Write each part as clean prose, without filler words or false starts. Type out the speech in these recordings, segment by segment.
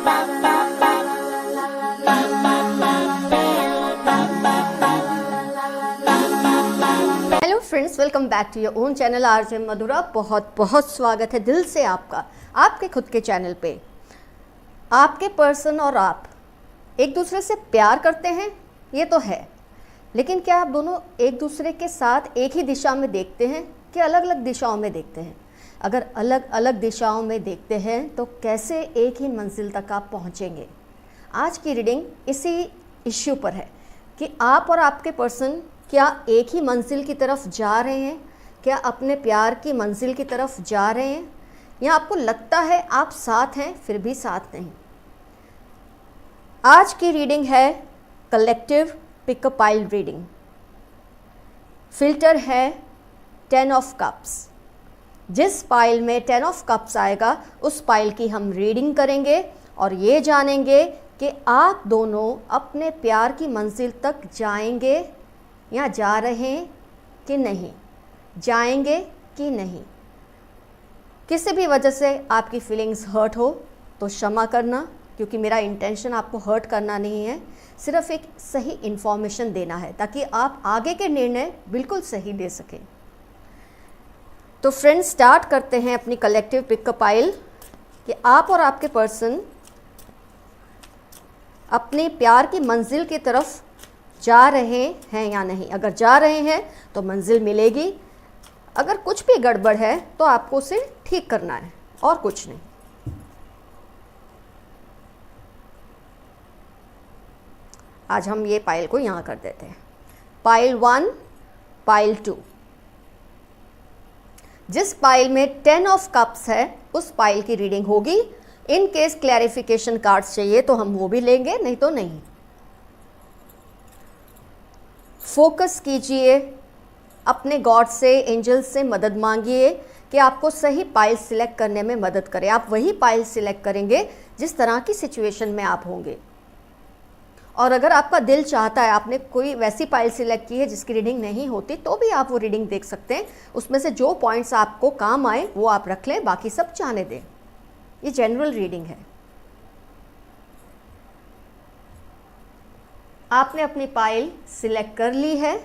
Hello friends, welcome back to your own channel RJ Madhura. बहुत बहुत स्वागत है दिल से आपका आपके खुद के चैनल पे। आपके पर्सन और आप एक दूसरे से प्यार करते हैं, ये तो है, लेकिन क्या आप दोनों एक दूसरे के साथ एक ही दिशा में देखते हैं कि अलग अलग दिशाओं में देखते हैं? अगर अलग अलग दिशाओं में देखते हैं तो कैसे एक ही मंजिल तक आप पहुंचेंगे? आज की रीडिंग इसी इश्यू पर है कि आप और आपके पर्सन क्या एक ही मंजिल की तरफ जा रहे हैं, क्या अपने प्यार की मंजिल की तरफ जा रहे हैं, या आपको लगता है आप साथ हैं फिर भी साथ नहीं। आज की रीडिंग है collective pickup pile reading. Filter है 10 ऑफ कप्स। जिस पाइल में 10 ऑफ कप्स आएगा उस पाइल की हम रीडिंग करेंगे और ये जानेंगे कि आप दोनों अपने प्यार की मंजिल तक जाएंगे या जा रहे हैं कि नहीं, जाएंगे कि नहीं। किसी भी वजह से आपकी फीलिंग्स हर्ट हो तो क्षमा करना, क्योंकि मेरा इंटेंशन आपको हर्ट करना नहीं है, सिर्फ एक सही इन्फॉर्मेशन देना है ताकि आप आगे के निर्णय बिल्कुल सही ले सकें। तो फ्रेंड्स, स्टार्ट करते हैं अपनी कलेक्टिव पिकअप पाइल कि आप और आपके पर्सन अपने प्यार की मंजिल की तरफ जा रहे हैं या नहीं। अगर जा रहे हैं तो मंजिल मिलेगी, अगर कुछ भी गड़बड़ है तो आपको उसे ठीक करना है और कुछ नहीं। आज हम ये पाइल को यहाँ कर देते हैं। Pile 1, pile 2। जिस पाइल में 10 ऑफ कप्स है उस पाइल की रीडिंग होगी। इन केस क्लैरिफिकेशन कार्ड्स चाहिए तो हम वो भी लेंगे, नहीं तो नहीं। फोकस कीजिए, अपने गॉड से, एंजल से मदद मांगिए कि आपको सही पाइल सिलेक्ट करने में मदद करें। आप वही पाइल सिलेक्ट करेंगे जिस तरह की सिचुएशन में आप होंगे। और अगर आपका दिल चाहता है, आपने कोई वैसी पाइल सिलेक्ट की है जिसकी रीडिंग नहीं होती, तो भी आप वो रीडिंग देख सकते हैं। उसमें से जो पॉइंट्स आपको काम आए वो आप रख लें, बाकी सब जाने दें। ये जनरल रीडिंग है। आपने अपनी पाइल सिलेक्ट कर ली है,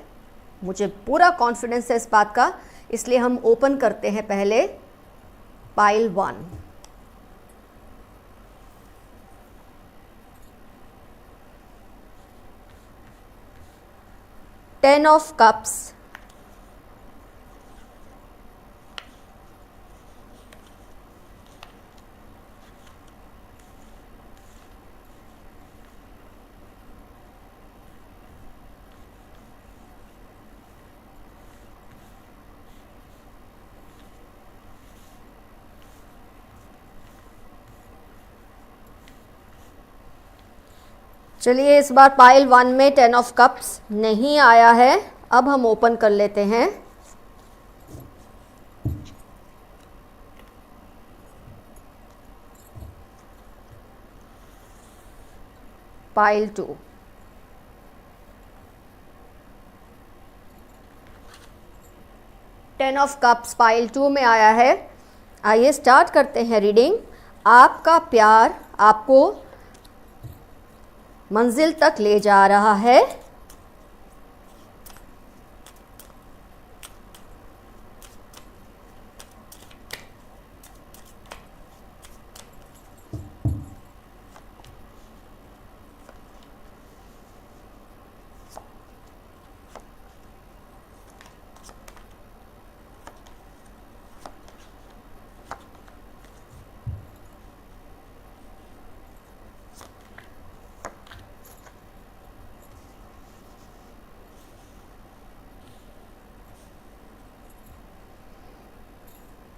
मुझे पूरा कॉन्फिडेंस है इस बात का, इसलिए हम ओपन करते हैं पहले पाइल 1। Ten of Cups, चलिए इस बार पाइल 1 में 10 ऑफ कप्स नहीं आया है। अब हम ओपन कर लेते हैं pile 2। Ten of cups pile 2 में आया है। आइए स्टार्ट करते हैं रीडिंग। आपका प्यार आपको मंजिल तक ले जा रहा है।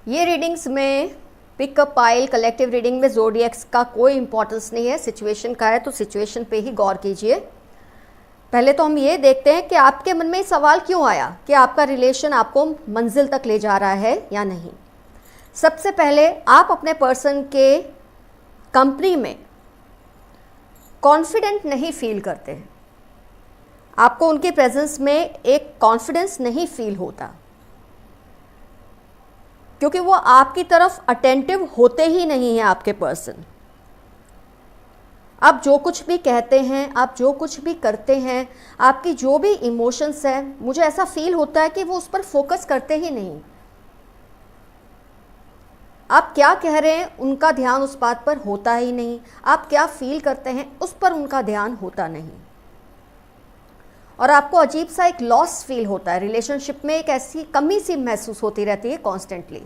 ये रीडिंग्स में पिकअप पाइल कलेक्टिव रीडिंग में ज़ोडिएक्स का कोई इंपॉर्टेंस नहीं है, सिचुएशन का है तो सिचुएशन पे ही गौर कीजिए। पहले तो हम ये देखते हैं कि आपके मन में सवाल क्यों आया कि आपका रिलेशन आपको मंजिल तक ले जा रहा है या नहीं। सबसे पहले आप अपने पर्सन के कंपनी में कॉन्फिडेंट नहीं फील करते हैं। आपको उनके प्रेजेंस में एक कॉन्फिडेंस नहीं फील होता, क्योंकि वो आपकी तरफ अटेंटिव होते ही नहीं हैं। आपके पर्सन आप जो कुछ भी कहते हैं, आप जो कुछ भी करते हैं, आपकी जो भी इमोशंस हैं, मुझे ऐसा फील होता है कि वो उस पर फोकस करते ही नहीं। आप क्या कह रहे हैं उनका ध्यान उस बात पर होता ही नहीं, आप क्या फील करते हैं उस पर उनका ध्यान होता नहीं, और आपको अजीब सा एक लॉस फील होता है। रिलेशनशिप में एक ऐसी कमी सी महसूस होती रहती है कॉन्स्टेंटली।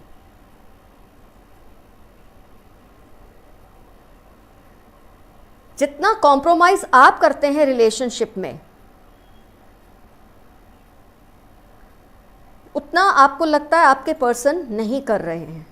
जितना कॉम्प्रोमाइज आप करते हैं रिलेशनशिप में, उतना आपको लगता है आपके पर्सन नहीं कर रहे हैं।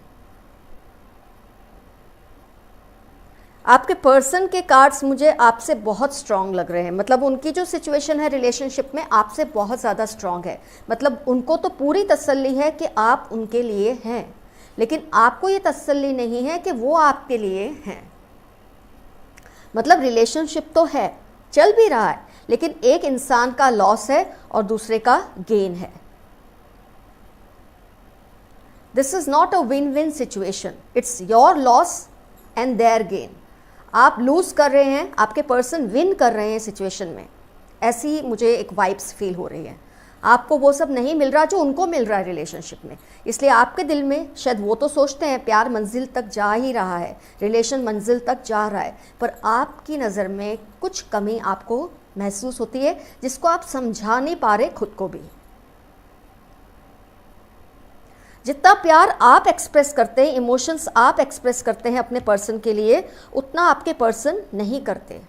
आपके पर्सन के कार्ड्स मुझे आपसे बहुत स्ट्रांग लग रहे हैं, मतलब उनकी जो सिचुएशन है रिलेशनशिप में आपसे बहुत ज़्यादा स्ट्रांग है। मतलब उनको तो पूरी तसल्ली है कि आप उनके लिए हैं, लेकिन आपको ये तसल्ली नहीं है कि वो आपके लिए हैं। मतलब रिलेशनशिप तो है, चल भी रहा है, लेकिन एक इंसान का लॉस है और दूसरे का गेन है। This is not a win win situation, it's your loss and their gain. आप लूज कर रहे हैं, आपके पर्सन विन कर रहे हैं सिचुएशन में। ऐसी मुझे एक वाइब्स फील हो रही है। आपको वो सब नहीं मिल रहा जो उनको मिल रहा है रिलेशनशिप में, इसलिए आपके दिल में शायद वो तो सोचते हैं प्यार मंजिल तक जा ही रहा है, रिलेशन मंजिल तक जा रहा है, पर आपकी नज़र में कुछ कमी आपको महसूस होती है जिसको आप समझा नहीं पा रहे खुद को भी। जितना प्यार आप एक्सप्रेस करते हैं, इमोशंस आप एक्सप्रेस करते हैं अपने पर्सन के लिए, उतना आपके पर्सन नहीं करते।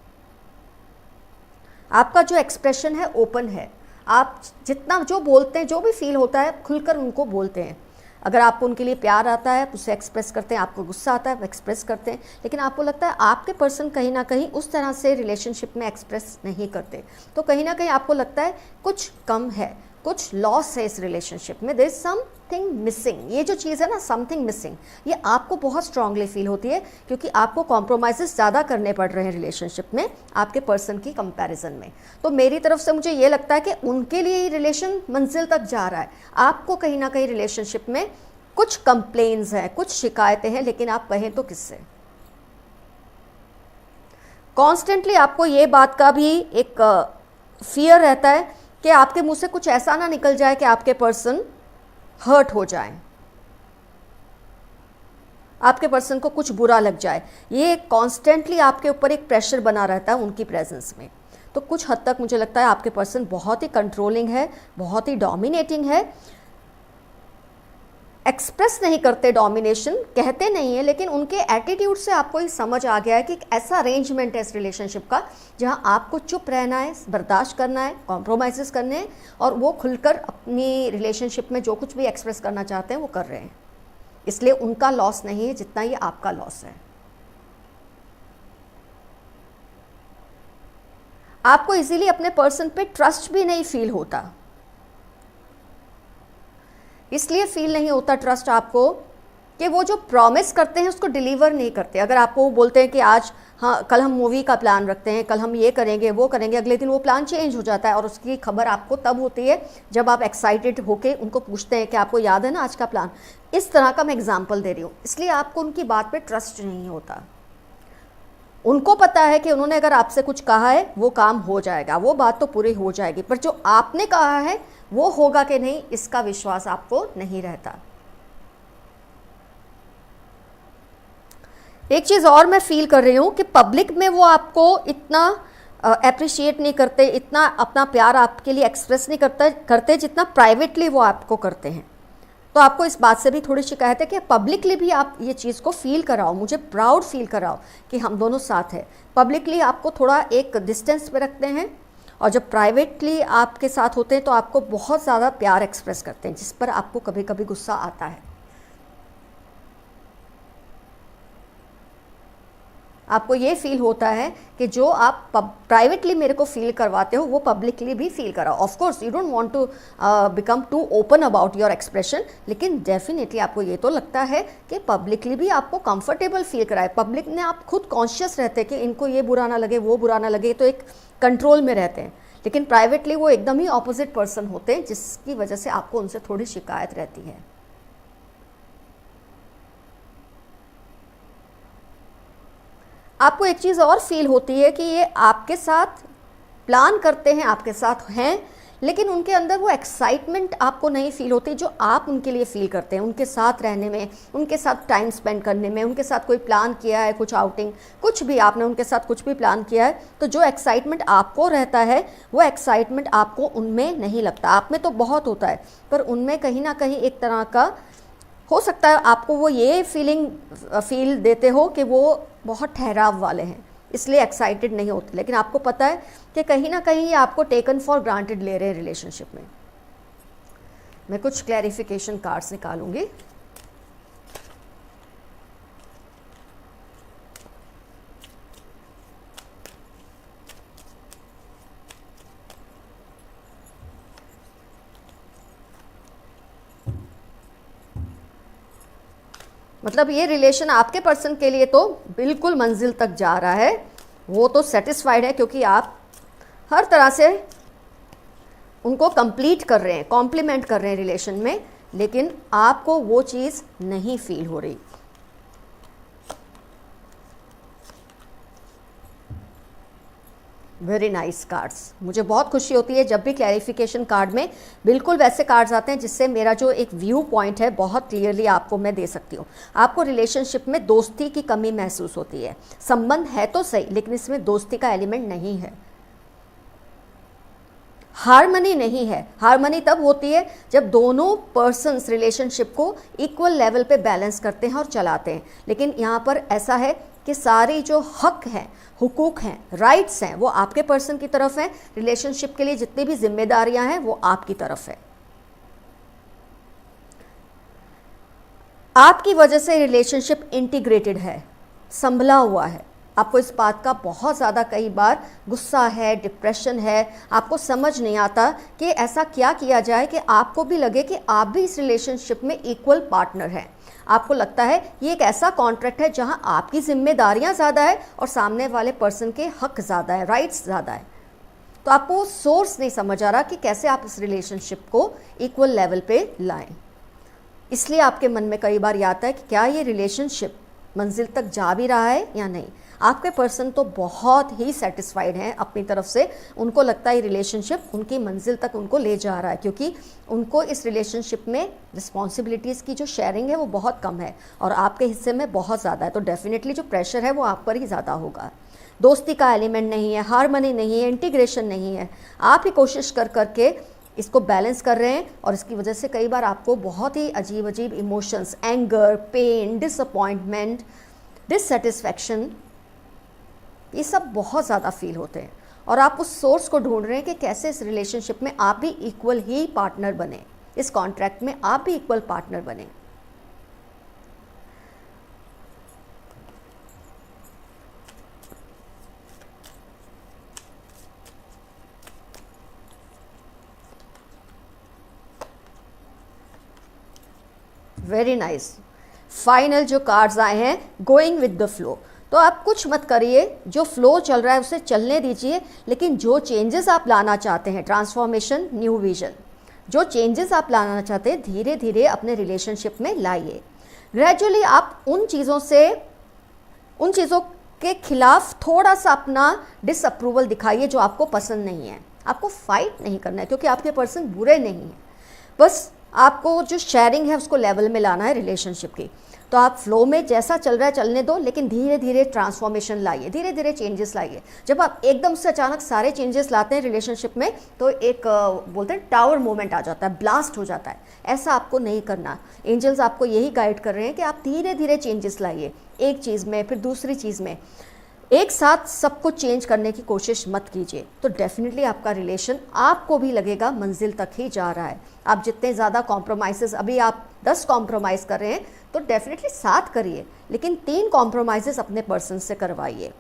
आपका जो एक्सप्रेशन है ओपन है, आप जितना जो बोलते हैं, जो भी फील होता है खुलकर उनको बोलते हैं। अगर आपको उनके लिए प्यार आता है उसे एक्सप्रेस करते हैं, आपको गुस्सा आता है एक्सप्रेस करते हैं, लेकिन आपको लगता है आपके पर्सन कहीं ना कहीं उस तरह से रिलेशनशिप में एक्सप्रेस नहीं करते, तो कहीं ना कहीं आपको लगता है कुछ कम है, कुछ लॉस है इस रिलेशनशिप में, देयर इज समथिंग मिसिंग। ये जो चीज़ है ना, समथिंग मिसिंग, ये आपको बहुत स्ट्रांगली फील होती है, क्योंकि आपको कॉम्प्रोमाइज़ेस ज़्यादा करने पड़ रहे हैं रिलेशनशिप में आपके पर्सन की कंपैरिजन में। तो मेरी तरफ से मुझे ये लगता है कि उनके लिए ही रिलेशन मंजिल तक जा रहा है, आपको कहीं ना कहीं रिलेशनशिप में कुछ कंप्लेन्स हैं, कुछ शिकायतें हैं, लेकिन आप कहें तो किससे। कॉन्स्टेंटली आपको ये बात का भी एक फियर रहता है कि आपके मुंह से कुछ ऐसा ना निकल जाए कि आपके पर्सन हर्ट हो जाए, आपके पर्सन को कुछ बुरा लग जाए। ये कॉन्स्टेंटली आपके ऊपर एक प्रेशर बना रहता है उनकी प्रेजेंस में। तो कुछ हद तक मुझे लगता है आपके पर्सन बहुत ही कंट्रोलिंग है, बहुत ही डोमिनेटिंग है। एक्सप्रेस नहीं करते डोमिनेशन, कहते नहीं है, लेकिन उनके एटीट्यूड से आपको ये समझ आ गया है कि एक ऐसा अरेंजमेंट है इस रिलेशनशिप का जहां आपको चुप रहना है, बर्दाश्त करना है, कॉम्प्रोमाइज़ेस करने हैं, और वो खुलकर अपनी रिलेशनशिप में जो कुछ भी एक्सप्रेस करना चाहते हैं वो कर रहे हैं। इसलिए उनका लॉस नहीं है जितना ये आपका लॉस है। आपको इजीली अपने पर्सन पे ट्रस्ट भी नहीं फील होता, इसलिए फील नहीं होता ट्रस्ट आपको कि वो जो प्रॉमिस करते हैं उसको डिलीवर नहीं करते। अगर आपको वो बोलते हैं कि आज हाँ कल हम मूवी का प्लान रखते हैं, कल हम ये करेंगे वो करेंगे, अगले दिन वो प्लान चेंज हो जाता है, और उसकी खबर आपको तब होती है जब आप एक्साइटेड होके उनको पूछते हैं कि आपको याद है ना आज का प्लान। इस तरह का मैं एग्जाम्पल दे रही हूँ, इसलिए आपको उनकी बात पे ट्रस्ट नहीं होता। उनको पता है कि उन्होंने अगर आपसे कुछ कहा है वो काम हो जाएगा, वो बात तो पूरी हो जाएगी, पर जो आपने कहा है वो होगा कि नहीं इसका विश्वास आपको नहीं रहता। एक चीज़ और मैं फील कर रही हूँ कि पब्लिक में वो आपको इतना अप्रिशिएट नहीं करते, इतना अपना प्यार आपके लिए एक्सप्रेस नहीं करते जितना प्राइवेटली वो आपको करते हैं। तो आपको इस बात से भी थोड़ी शिकायत है कि पब्लिकली भी आप ये चीज़ को फील कराओ, मुझे प्राउड फील कराओ कि हम दोनों साथ हैं। पब्लिकली आपको थोड़ा एक डिस्टेंस पे रखते हैं, और जब प्राइवेटली आपके साथ होते हैं तो आपको बहुत ज़्यादा प्यार एक्सप्रेस करते हैं, जिस पर आपको कभी कभी गुस्सा आता है। आपको ये फील होता है कि जो आप प्राइवेटली मेरे को फील करवाते हो वो पब्लिकली भी फील कराओ। Of course you don't want to become too open about your expression, लेकिन डेफिनेटली आपको ये तो लगता है कि पब्लिकली भी आपको कंफर्टेबल फील कराए। पब्लिक में आप खुद कॉन्शियस रहते हैं कि इनको ये बुरा ना लगे वो बुरा ना लगे, तो एक कंट्रोल में रहते हैं, लेकिन प्राइवेटली वो एकदम ही ऑपोजिट पर्सन होते हैं, जिसकी वजह से आपको उनसे थोड़ी शिकायत रहती है। आपको एक चीज़ और फील होती है कि ये आपके साथ प्लान करते हैं, आपके साथ हैं, लेकिन उनके अंदर वो एक्साइटमेंट आपको नहीं फील होती जो आप उनके लिए फील करते हैं, उनके साथ रहने में, उनके साथ टाइम स्पेंड करने में, उनके साथ कोई प्लान किया है, कुछ आउटिंग, कुछ भी आपने उनके साथ कुछ भी प्लान किया है, तो जो एक्साइटमेंट आपको रहता है वो एक्साइटमेंट आपको उनमें नहीं लगता। आप में तो बहुत होता है, पर उनमें कहीं ना कहीं एक तरह का हो सकता है आपको वो ये फील देते हो कि वो बहुत ठहराव वाले हैं, इसलिए एक्साइटेड नहीं होते, लेकिन आपको पता है कि कहीं ना कहीं ये आपको टेकन फॉर ग्रांटेड ले रहे हैं रिलेशनशिप में। मैं कुछ क्लैरिफिकेशन कार्ड्स निकालूंगी। मतलब ये रिलेशन आपके पर्सन के लिए तो बिल्कुल मंजिल तक जा रहा है, वो तो सेटिस्फाइड है क्योंकि आप हर तरह से उनको कंप्लीट कर रहे हैं, कॉम्प्लीमेंट कर रहे हैं रिलेशन में, लेकिन आपको वो चीज़ नहीं फील हो रही। Very nice cards. मुझे बहुत खुशी होती है जब भी क्लैरिफिकेशन कार्ड में बिल्कुल वैसे कार्ड्स आते हैं जिससे मेरा जो एक व्यू पॉइंट है बहुत क्लियरली आपको मैं दे सकती हूँ। आपको रिलेशनशिप में दोस्ती की कमी महसूस होती है, संबंध है तो सही लेकिन इसमें दोस्ती का एलिमेंट नहीं है, हार्मनी नहीं है। हार्मनी तब होती है जब दोनों पर्सन्स रिलेशनशिप को इक्वल लेवल पे बैलेंस करते हैं और चलाते हैं, लेकिन यहाँ पर ऐसा है कि सारी जो हक हैं, हुकूक हैं, राइट्स हैं, वो आपके पर्सन की तरफ हैं। रिलेशनशिप के लिए जितनी भी जिम्मेदारियां हैं वो आपकी तरफ है। आपकी वजह से रिलेशनशिप इंटीग्रेटेड है, संभला हुआ है। आपको इस बात का बहुत ज़्यादा कई बार गुस्सा है, डिप्रेशन है, आपको समझ नहीं आता कि ऐसा क्या किया जाए कि आपको भी लगे कि आप भी इस रिलेशनशिप में इक्वल पार्टनर हैं। आपको लगता है ये एक ऐसा कॉन्ट्रैक्ट है जहां आपकी जिम्मेदारियां ज़्यादा है और सामने वाले पर्सन के हक ज़्यादा है, राइट्स ज़्यादा है। तो आपको सोर्स नहीं समझ आ रहा कि कैसे आप इस रिलेशनशिप को इक्वल लेवल पे लाएं। इसलिए आपके मन में कई बार ये आता है कि क्या ये रिलेशनशिप मंजिल तक जा भी रहा है या नहीं। आपके पर्सन तो बहुत ही सेटिस्फाइड हैं अपनी तरफ से, उनको लगता है रिलेशनशिप उनकी मंजिल तक उनको ले जा रहा है, क्योंकि उनको इस रिलेशनशिप में रिस्पॉन्सिबिलिटीज़ की जो शेयरिंग है वो बहुत कम है और आपके हिस्से में बहुत ज़्यादा है। तो डेफिनेटली जो प्रेशर है वो आप पर ही ज़्यादा होगा। दोस्ती का एलिमेंट नहीं है, हार्मनी नहीं है, इंटीग्रेशन नहीं है। आप ही कोशिश कर करके इसको बैलेंस कर रहे हैं और इसकी वजह से कई बार आपको बहुत ही अजीब अजीब emotions, anger, pain, disappointment, dissatisfaction, ये सब बहुत ज़्यादा फील होते हैं और आप उस सोर्स को ढूंढ रहे हैं कि कैसे इस रिलेशनशिप में आप भी इक्वल ही पार्टनर बने, इस कॉन्ट्रैक्ट में आप भी इक्वल पार्टनर बने। Very nice. फाइनल जो कार्ड्स आए हैं, गोइंग विद द फ्लो। तो आप कुछ मत करिए, जो फ्लो चल रहा है उसे चलने दीजिए, लेकिन जो चेंजेस आप लाना चाहते हैं, ट्रांसफॉर्मेशन, न्यू विजन, जो चेंजेस आप लाना चाहते हैं धीरे धीरे अपने रिलेशनशिप में लाइए। ग्रेजुअली आप उन चीज़ों के खिलाफ थोड़ा सा अपना डिसअप्रूवल दिखाइए जो आपको पसंद नहीं है। आपको फाइट नहीं करना है क्योंकि आपके पर्सन बुरे नहीं हैं, बस आपको जो शेयरिंग है उसको लेवल में लाना है रिलेशनशिप की। तो आप फ्लो में जैसा चल रहा है चलने दो, लेकिन धीरे धीरे ट्रांसफॉर्मेशन लाइए, धीरे धीरे चेंजेस लाइए। जब आप एकदम से अचानक सारे चेंजेस लाते हैं रिलेशनशिप में तो एक बोलते हैं टावर मोमेंट आ जाता है, ब्लास्ट हो जाता है। ऐसा आपको नहीं करना। एंजल्स आपको यही गाइड कर रहे हैं कि आप धीरे धीरे चेंजेस लाइए, एक चीज़ में फिर दूसरी चीज़ में, एक साथ सब कुछ चेंज करने की कोशिश मत कीजिए। तो डेफिनेटली आपका रिलेशन आपको भी लगेगा मंजिल तक ही जा रहा है। आप जितने ज़्यादा कॉम्प्रोमाइज़, अभी आप 10 कॉम्प्रोमाइज़ कर रहे हैं तो डेफिनेटली 7 करिए, लेकिन 3 कॉम्प्रोमाइज़ अपने पर्सन से करवाइए।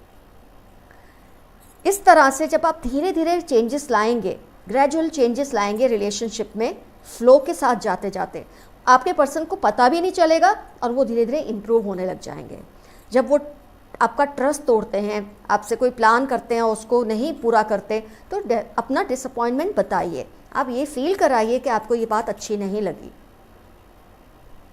इस तरह से जब आप धीरे धीरे चेंजेस लाएंगे, ग्रेजुअल चेंजेस लाएंगे रिलेशनशिप में, फ्लो के साथ जाते जाते आपके पर्सन को पता भी नहीं चलेगा और वो धीरे धीरे इम्प्रूव होने लग जाएंगे। जब वो आपका ट्रस्ट तोड़ते हैं, आपसे कोई प्लान करते हैं उसको नहीं पूरा करते, तो अपना डिसअपॉइंटमेंट बताइए, आप ये फील कराइए कि आपको ये बात अच्छी नहीं लगी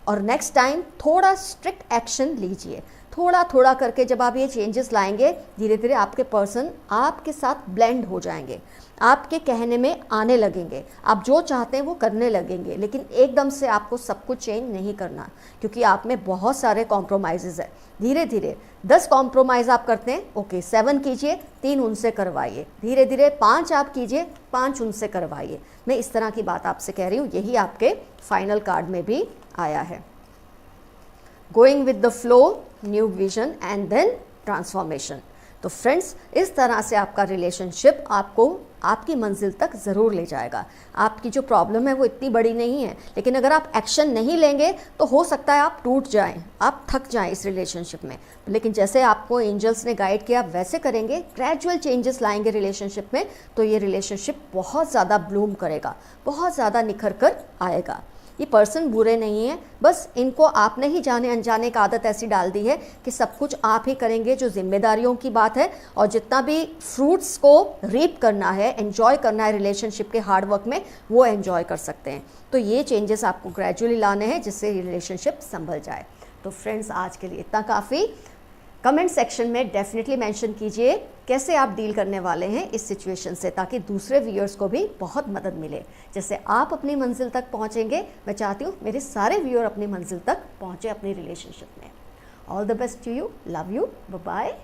और नेक्स्ट टाइम थोड़ा स्ट्रिक्ट एक्शन लीजिए, थोड़ा थोड़ा करके जब आप ये चेंजेस लाएंगे, धीरे धीरे आपके पर्सन आपके साथ ब्लेंड हो जाएंगे, आपके कहने में आने लगेंगे, आप जो चाहते हैं वो करने लगेंगे। लेकिन एकदम से आपको सब कुछ चेंज नहीं करना, क्योंकि आप में बहुत सारे कॉम्प्रोमाइज़ है। धीरे धीरे 10 कॉम्प्रोमाइज़ आप करते हैं, ओके 7 कीजिए, 3 उनसे करवाइए। धीरे धीरे 5 आप कीजिए, 5 उनसे करवाइए। मैं इस तरह की बात आपसे कह रही हूँ, यही आपके फाइनल कार्ड में भी आया है। Going with the flow, new vision and then transformation. तो फ्रेंड्स, इस तरह से आपका रिलेशनशिप आपको आपकी मंजिल तक ज़रूर ले जाएगा। आपकी जो प्रॉब्लम है वो इतनी बड़ी नहीं है, लेकिन अगर आप एक्शन नहीं लेंगे तो हो सकता है आप टूट जाएं, आप थक जाएं इस रिलेशनशिप में। लेकिन जैसे आपको एंजल्स ने गाइड किया, आप वैसे करेंगे, ग्रेजुअल चेंजेस लाएंगे रिलेशनशिप में, तो ये रिलेशनशिप बहुत ज़्यादा ब्लूम करेगा, बहुत ज़्यादा निखर कर आएगा। ये पर्सन बुरे नहीं है, बस इनको आपने ही जाने अनजाने का आदत ऐसी डाल दी है कि सब कुछ आप ही करेंगे, जो जिम्मेदारियों की बात है। और जितना भी फ्रूट्स को रीप करना है, एंजॉय करना है रिलेशनशिप के हार्ड वर्क में, वो एंजॉय कर सकते हैं। तो ये चेंजेस आपको ग्रेजुअली लाने हैं, जिससे रिलेशनशिप संभल जाए। तो फ्रेंड्स, आज के लिए इतना काफ़ी। कमेंट सेक्शन में डेफिनेटली मेंशन कीजिए कैसे आप डील करने वाले हैं इस सिचुएशन से, ताकि दूसरे व्यूअर्स को भी बहुत मदद मिले। जैसे आप अपनी मंजिल तक पहुंचेंगे, मैं चाहती हूँ मेरे सारे व्यूअर अपनी मंजिल तक पहुंचे अपनी रिलेशनशिप में। All the best to you, love you, bye bye.